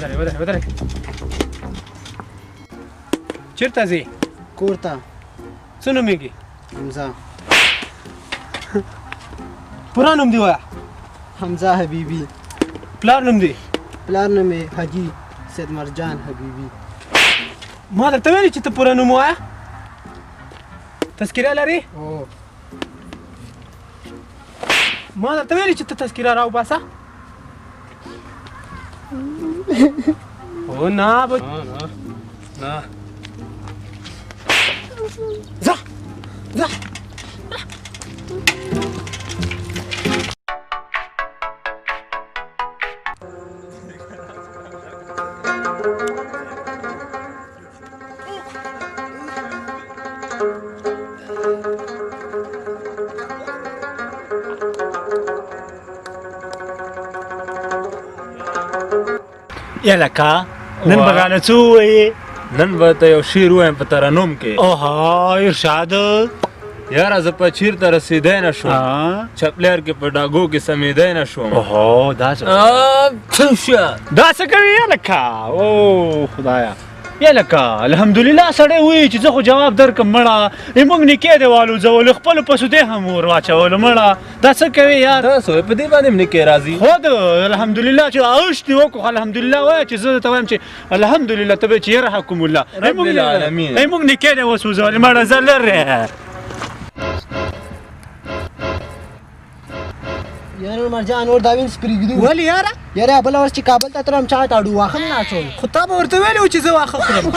ودرې چیرته ځې کور ته څه نومېږي حمزه پوره نوم دې وایه حمزه حبیبي پلار نوم دې پلار نوم یې حاجي سید مرجان حبیبي ما درته ویلي چې ته پوره نوم ووایه تذکره لرې او ما درته ویلي چې ته تذکره راوباسه او نه نه ځه ځه یلکه نن به رانه څه ووایې نن به ته یو شعر ووایم په ترنم کې اوها ارشاد یاره زه په چیرته رسېدی نه شوم چپلیر کې په ډاګو کې سمېدی نه شوم اوهو دا څه دا څه کوي یلکه او خدایا یلکه الحمدلله سړی وایي چې زه خو جواب درکړم مړه موږ نکې دی والوځولو خپلو پسو دی هم ور واچولو مړه دا څه کوي یار تاسو په دې باندې هم نکې راځي خود الحمدلله چې اوښ دې وکړو الحمدلله وایه چې زه درته وایم چې الحمدلله ته به چې یرحمکم الله رب العالمین موږ نکې دی وسوځولې مړه زه لرې یاره مرجان اور دا وینس پرېږدو ولې یاره یاره بله ورځ چې کابل ته تلم چا ته اډو واخم نه اچول خو تا به ورته ویلي و چې زه واښه خورم